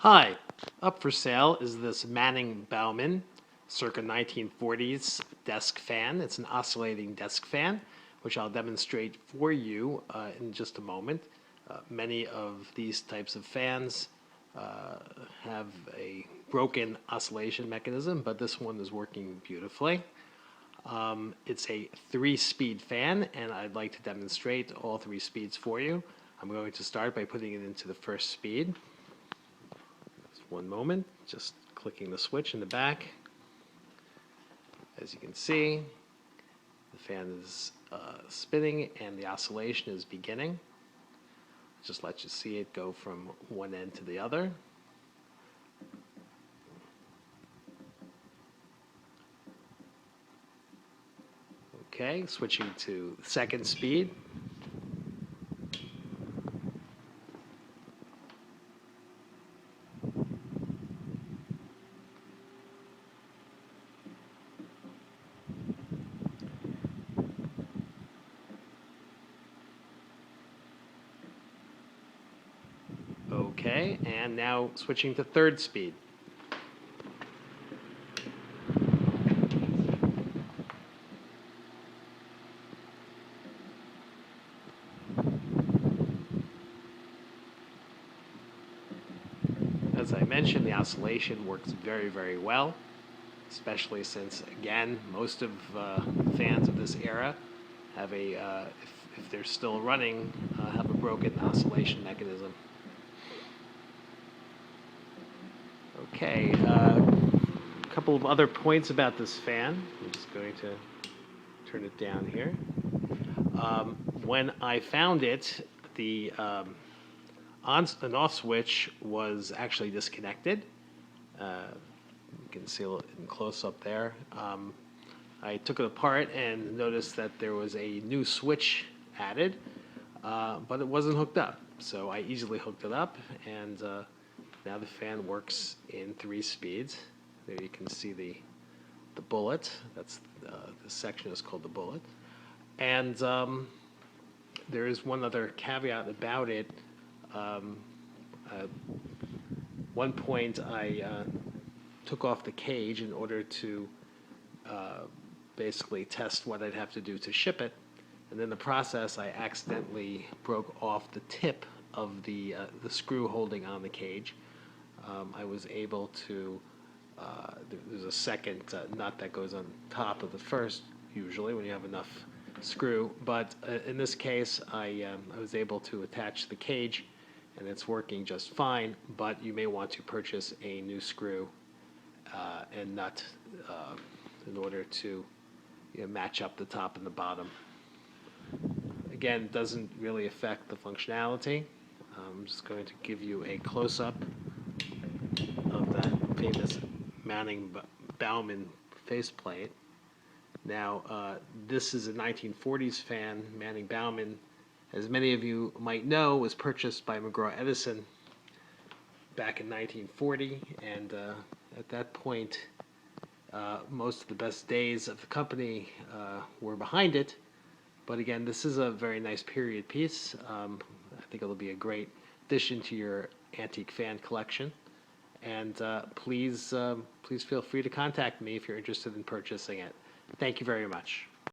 Hi, up for sale is this Manning Bowman circa 1940s desk fan. It's an oscillating desk fan, which I'll demonstrate for you in just a moment. Many of these types of fans have a broken oscillation mechanism, but this one is working beautifully. It's a 3-speed fan, and I'd like to demonstrate all 3 speeds for you. I'm going to start by putting it into the first speed. One moment, just clicking the switch in the back. As you can see, the fan is spinning and the oscillation is beginning. Just let you see it go from one end to the other. Okay, switching to second speed. Okay, and now switching to third speed. As I mentioned, the oscillation works very, very well, especially since, again, most of fans of this era have if they're still running, have a broken oscillation mechanism. Okay, a couple of other points about this fan. I'm just going to turn it down here. When I found it, the on and off switch was actually disconnected. You can see it in close up there. I took it apart and noticed that there was a new switch added, but it wasn't hooked up. So I easily hooked it up, and now the fan works in 3 speeds. There you can see the bullet. That's this section is called the bullet. And there is one other caveat about it. One point I took off the cage in order to basically test what I'd have to do to ship it, and in the process I accidentally broke off the tip of the screw holding on the cage. I was able to there's a second nut that goes on top of the first usually when you have enough screw, but in this case I was able to attach the cage and it's working just fine, but you may want to purchase a new screw and nut in order to match up the top and the bottom. Again, it doesn't really affect the functionality. I'm just going to give you a close-up of that famous Manning Bowman faceplate. Now, this is a 1940s fan. Manning Bowman, as many of you might know, was purchased by McGraw-Edison back in 1940, and at that point, most of the best days of the company were behind it. But again, this is a very nice period piece. I think it'll be a great addition to your antique fan collection. And please feel free to contact me if you're interested in purchasing it. Thank you very much.